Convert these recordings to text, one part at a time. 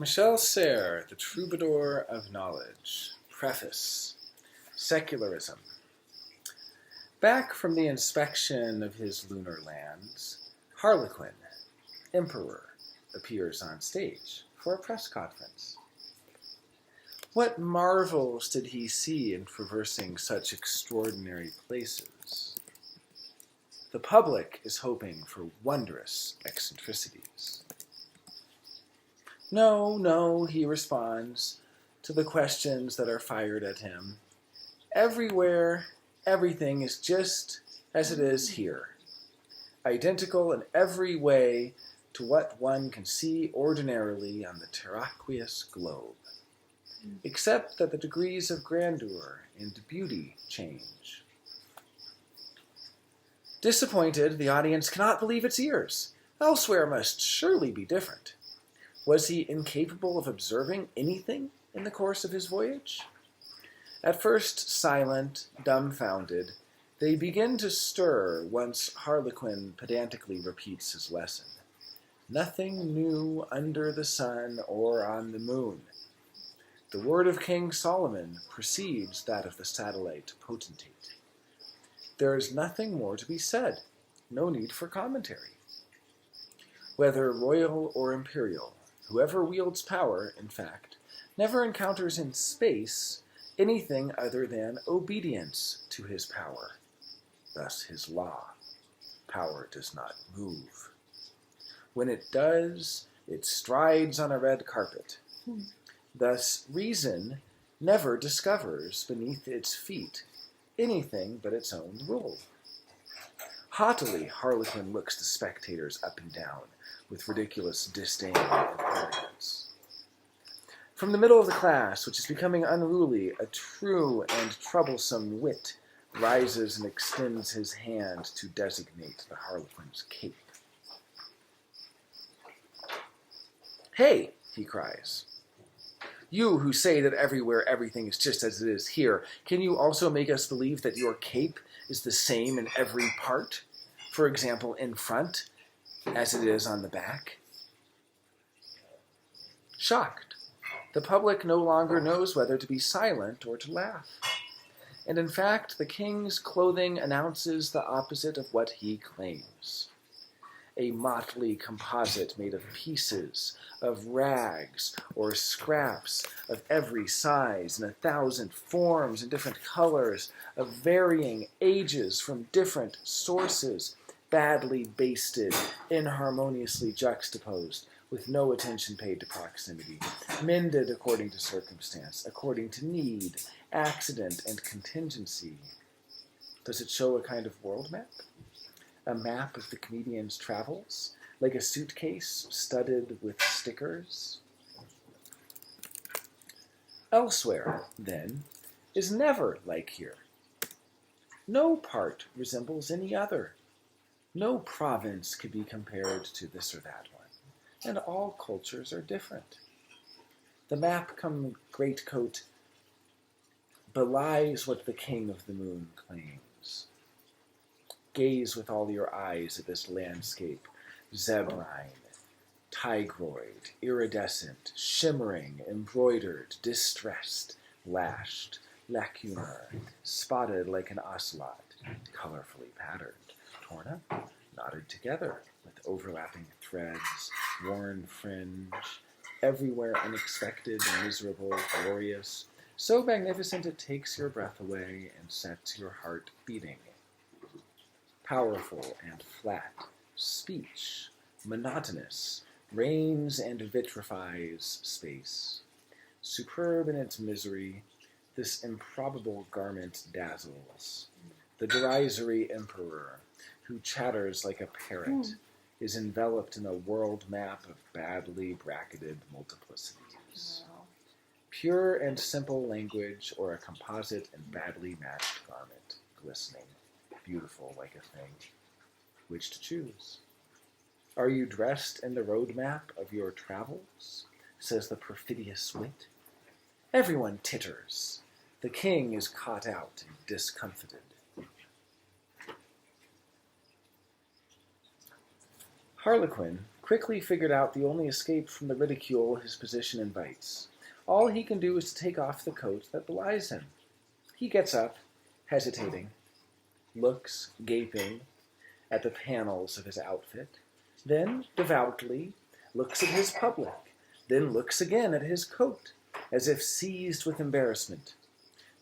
Michel Serres, the Troubadour of Knowledge. Preface. Secularism. Back from the inspection of his lunar lands, Harlequin, Emperor, appears on stage for a press conference. What marvels did he see in traversing such extraordinary places? The public is hoping for wondrous eccentricities. No, he responds to the questions that are fired at him. Everywhere, everything is just as it is here, identical in every way to what one can see ordinarily on the terraqueous globe, except that the degrees of grandeur and beauty change. Disappointed, the audience cannot believe its ears. Elsewhere must surely be different. Was he incapable of observing anything in the course of his voyage? At first silent, dumbfounded, they begin to stir once Harlequin pedantically repeats his lesson. Nothing new under the sun or on the moon. The word of King Solomon precedes that of the satellite potentate. There is nothing more to be said, no need for commentary. Whether royal or imperial, whoever wields power, in fact, never encounters in space anything other than obedience to his power, thus his law. Power does not move. When it does, it strides on a red carpet. Thus, reason never discovers beneath its feet anything but its own rule. Haughtily, Harlequin looks the spectators up and down with ridiculous disdain and arrogance. From the middle of the class, which is becoming unruly, a true and troublesome wit rises and extends his hand to designate the Harlequin's cape. "Hey," he cries. "You who say that everywhere everything is just as it is here, can you also make us believe that your cape is the same in every part? For example, in front, as it is on the back?" Shocked, the public no longer knows whether to be silent or to laugh. And in fact, the king's clothing announces the opposite of what he claims. A motley composite made of pieces, of rags or scraps of every size and 1,000 forms and different colors, of varying ages from different sources, badly basted, inharmoniously juxtaposed, with no attention paid to proximity, mended according to circumstance, according to need, accident, and contingency. Does it show a kind of world map? A map of the comedian's travels, like a suitcase studded with stickers? Elsewhere, then, is never like here. No part resembles any other. No province could be compared to this or that one, and all cultures are different. The map come greatcoat belies what the king of the moon claims. Gaze with all your eyes at this landscape, zebrine, tigroid, iridescent, shimmering, embroidered, distressed, lashed, lacunar, spotted like an ocelot, colorfully patterned, torn up, knotted together with overlapping threads, worn fringe, everywhere unexpected, miserable, glorious, so magnificent it takes your breath away and sets your heart beating. Powerful and flat, speech, monotonous, reigns and vitrifies space. Superb in its misery, this improbable garment dazzles. The derisory emperor, who chatters like a parrot, is enveloped in a world map of badly bracketed multiplicities. Wow. Pure and simple language, or a composite and badly matched garment, glistening, beautiful like a thing. Which to choose? Are you dressed in the roadmap of your travels? Says the perfidious wit. Everyone titters. The king is caught out and discomfited. Harlequin quickly figured out the only escape from the ridicule his position invites. All he can do is to take off the coat that belies him. He gets up, hesitating, looks, gaping, at the panels of his outfit, then devoutly looks at his public, then looks again at his coat, as if seized with embarrassment.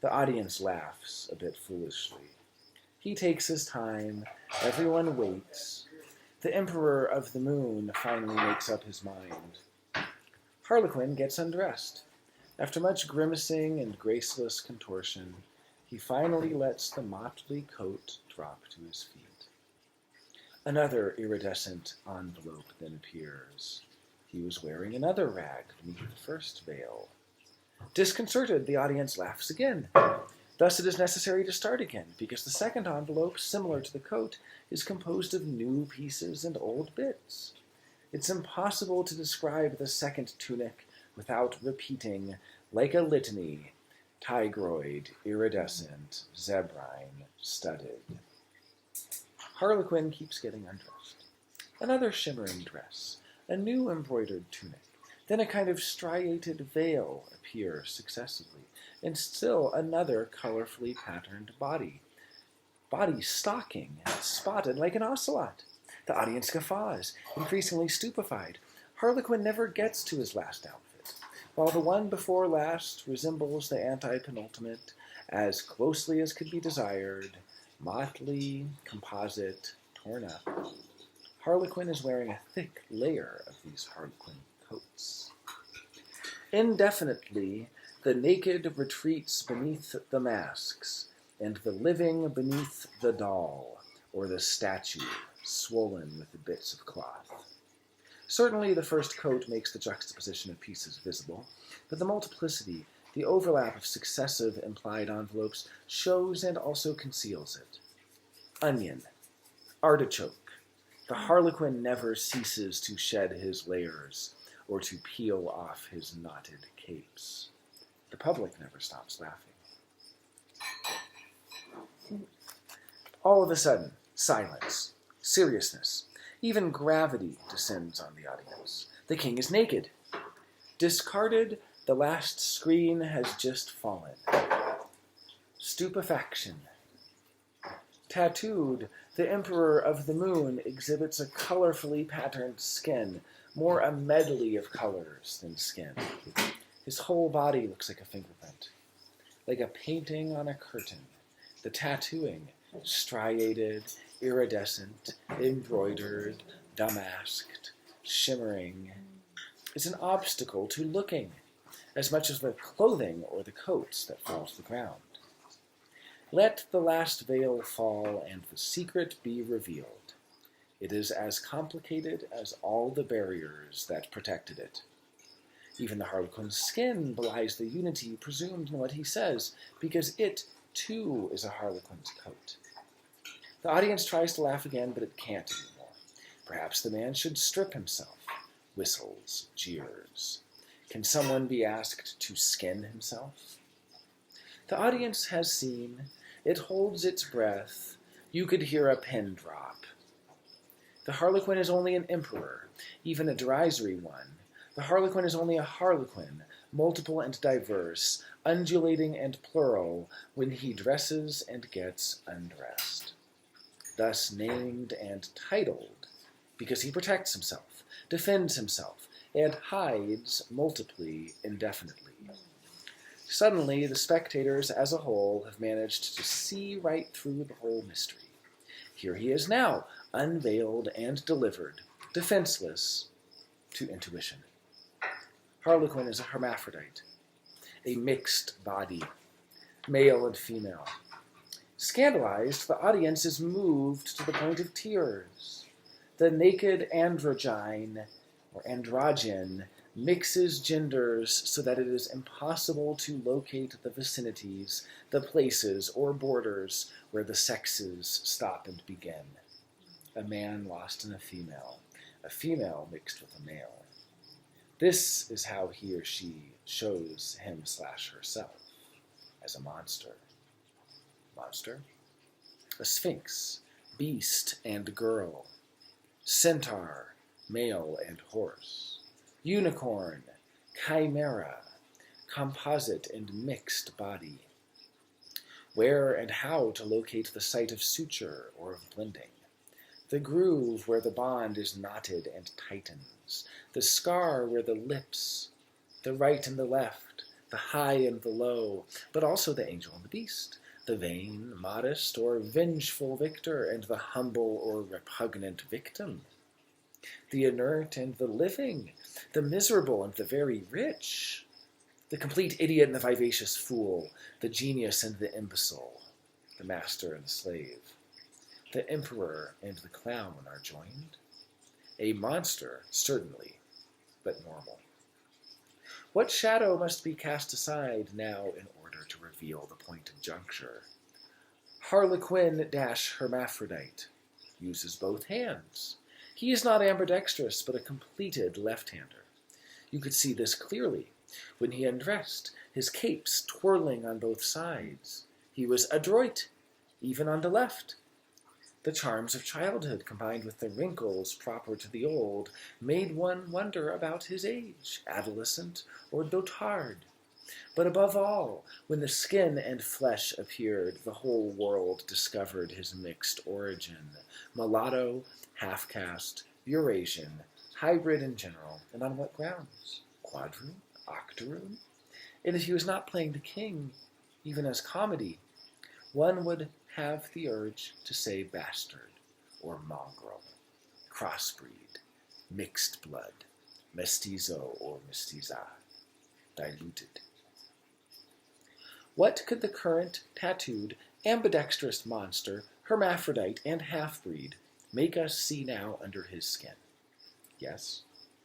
The audience laughs a bit foolishly. He takes his time. Everyone waits. The Emperor of the Moon finally makes up his mind. Harlequin gets undressed. After much grimacing and graceless contortion, he finally lets the motley coat drop to his feet. Another iridescent envelope then appears. He was wearing another rag beneath the first veil. Disconcerted, the audience laughs again. Thus it is necessary to start again, because the second envelope, similar to the coat, is composed of new pieces and old bits. It's impossible to describe the second tunic without repeating, like a litany, tigroid, iridescent, zebrine, studded. Harlequin keeps getting undressed. Another shimmering dress, a new embroidered tunic, then a kind of striated veil appear successively, and still another colorfully patterned body stocking and spotted like an ocelot. The audience guffaws, increasingly stupefied. Harlequin never gets to his last outfit, while the one before last resembles the anti-penultimate as closely as could be desired, motley, composite, torn up. Harlequin is wearing a thick layer of these harlequin coats. Indefinitely, the naked retreats beneath the masks, and the living beneath the doll, or the statue, swollen with the bits of cloth. Certainly the first coat makes the juxtaposition of pieces visible, but the multiplicity, the overlap of successive implied envelopes, shows and also conceals it. Onion, artichoke. The harlequin never ceases to shed his layers, or to peel off his knotted capes. The public never stops laughing. All of a sudden, silence, seriousness, even gravity descends on the audience. The king is naked. Discarded, the last screen has just fallen. Stupefaction. Tattooed, the Emperor of the Moon exhibits a colorfully patterned skin, more a medley of colors than skin. His whole body looks like a fingerprint, like a painting on a curtain. The tattooing, striated, iridescent, embroidered, damasked, shimmering, is an obstacle to looking, as much as the clothing or the coats that fall to the ground. Let the last veil fall and the secret be revealed. It is as complicated as all the barriers that protected it. Even the harlequin's skin belies the unity presumed in what he says, because it, too, is a harlequin's coat. The audience tries to laugh again, but it can't anymore. Perhaps the man should strip himself. Whistles, jeers. Can someone be asked to skin himself? The audience has seen. It holds its breath. You could hear a pin drop. The harlequin is only an emperor, even a derisory one. The harlequin is only a harlequin, multiple and diverse, undulating and plural, when he dresses and gets undressed. Thus named and titled, because he protects himself, defends himself, and hides multiply indefinitely. Suddenly, the spectators as a whole have managed to see right through the whole mystery. Here he is now, unveiled and delivered, defenseless to intuition. Harlequin is a hermaphrodite, a mixed body, male and female. Scandalized, the audience is moved to the point of tears. The naked androgyne, or androgen, mixes genders so that it is impossible to locate the vicinities, the places or borders where the sexes stop and begin. A man lost in a female mixed with a male. This is how he or she shows him/herself, as a monster. Monster? A sphinx, beast and girl, centaur, male and horse, unicorn, chimera, composite and mixed body. Where and how to locate the site of suture or of blending, the groove where the bond is knotted and tightens, the scar where the lips, the right and the left, the high and the low, but also the angel and the beast, the vain, modest, or vengeful victor, and the humble or repugnant victim, the inert and the living, the miserable and the very rich, the complete idiot and the vivacious fool, the genius and the imbecile, the master and the slave, the emperor and the clown are joined. A monster, certainly, but normal. What shadow must be cast aside now in order to reveal the point of juncture? Harlequin-hermaphrodite uses both hands. He is not ambidextrous, but a completed left-hander. You could see this clearly when he undressed, his capes twirling on both sides. He was adroit, even on the left. The charms of childhood, combined with the wrinkles proper to the old, made one wonder about his age, adolescent or dotard. But above all, when the skin and flesh appeared, the whole world discovered his mixed origin, mulatto, half-caste, Eurasian, hybrid in general, and on what grounds? Quadroon? Octoroon? And if he was not playing the king, even as comedy, one would have the urge to say bastard, or mongrel, crossbreed, mixed blood, mestizo or mestiza, diluted. What could the current, tattooed, ambidextrous monster, hermaphrodite, and half-breed make us see now under his skin? Yes,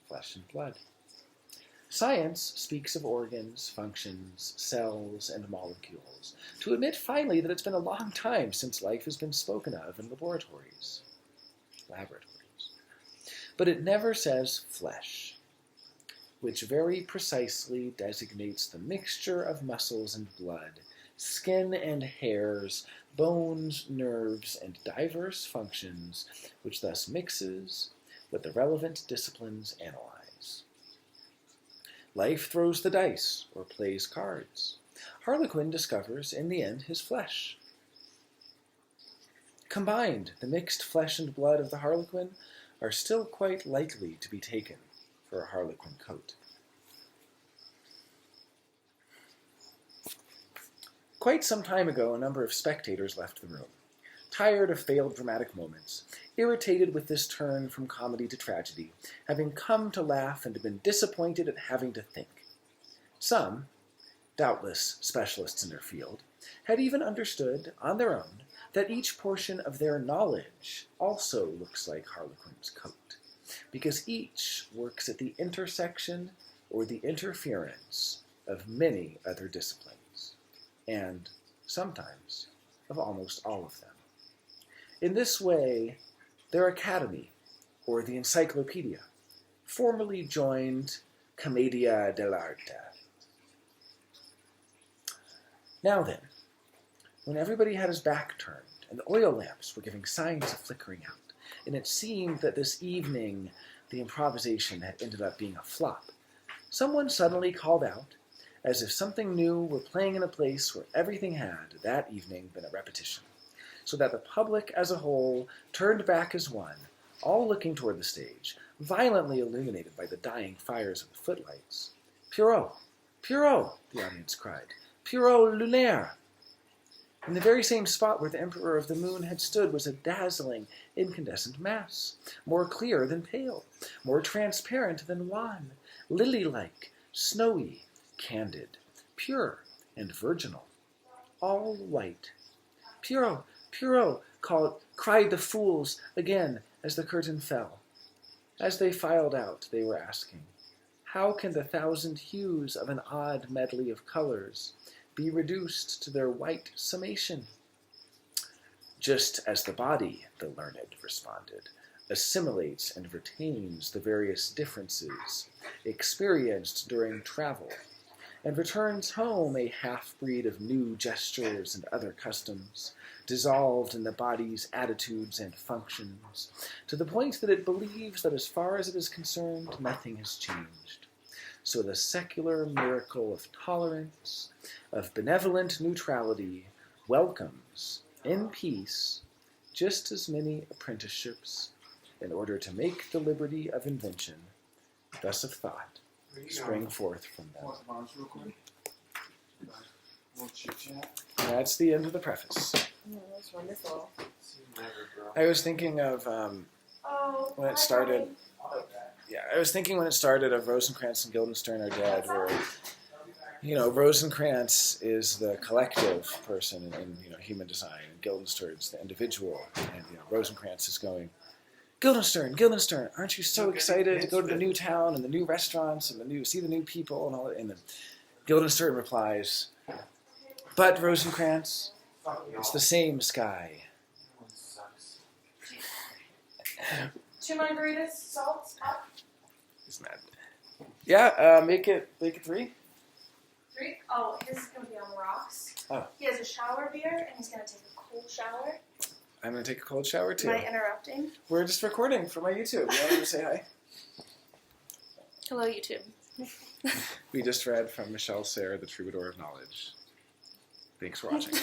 flesh and blood. Science speaks of organs, functions, cells, and molecules, to admit finally that it's been a long time since life has been spoken of in laboratories. But it never says flesh, which very precisely designates the mixture of muscles and blood, skin and hairs, bones, nerves, and diverse functions, which thus mixes what the relevant disciplines analyze. Life throws the dice, or plays cards. Harlequin discovers, in the end, his flesh. Combined, the mixed flesh and blood of the Harlequin are still quite likely to be taken for a Harlequin coat. Quite some time ago, a number of spectators left the room, tired of failed dramatic moments, irritated with this turn from comedy to tragedy, having come to laugh and been disappointed at having to think. Some, doubtless specialists in their field, had even understood, on their own, that each portion of their knowledge also looks like Harlequin's coat, because each works at the intersection or the interference of many other disciplines, and, sometimes, of almost all of them. In this way, their academy, or the encyclopedia, formally joined Commedia dell'arte. Now then, when everybody had his back turned, and the oil lamps were giving signs of flickering out, and it seemed that this evening the improvisation had ended up being a flop, someone suddenly called out, as if something new were playing in a place where everything had, that evening, been a repetition, so that the public as a whole turned back as one, all looking toward the stage, violently illuminated by the dying fires of the footlights. "Pierrot! Pierrot!" the audience cried. "Pierrot lunaire!" In the very same spot where the Emperor of the Moon had stood was a dazzling, incandescent mass, more clear than pale, more transparent than wan, lily-like, snowy, candid, pure, and virginal, all white. "Pierrot! Pierrot!" cried the fools again as the curtain fell. As they filed out, they were asking, how can the thousand hues of an odd medley of colors be reduced to their white summation? Just as the body, the learned responded, assimilates and retains the various differences experienced during travel, and returns home a half-breed of new gestures and other customs, dissolved in the body's attitudes and functions, to the point that it believes that as far as it is concerned, nothing has changed. So the secular miracle of tolerance, of benevolent neutrality, welcomes, in peace, just as many apprenticeships, in order to make the liberty of invention, thus of thought, spring forth from them. That's the end of the preface. Oh, that's wonderful. I was thinking of when it started. Yeah, I was thinking when it started of Rosencrantz and Guildenstern are dead, where Rosencrantz is the collective person in human design, and Guildenstern's the individual, and Rosencrantz is going, Guildenstern, aren't you so excited to go to the new town and the new restaurants and see the new people and all that? And then Guildenstern replies, but Rosencrantz, it's the same sky. 2 margaritas, salt, up. Isn't that? Yeah, make it 3. 3? Oh, his is going to be on rocks. Oh. He has a shower beer, and he's going to take a cold shower. I'm going to take a cold shower, too. Am I interrupting? We're just recording for my YouTube. You want to say hi? Hello, YouTube. We just read from Michel Serres, The Troubadour of Knowledge. Thanks for watching.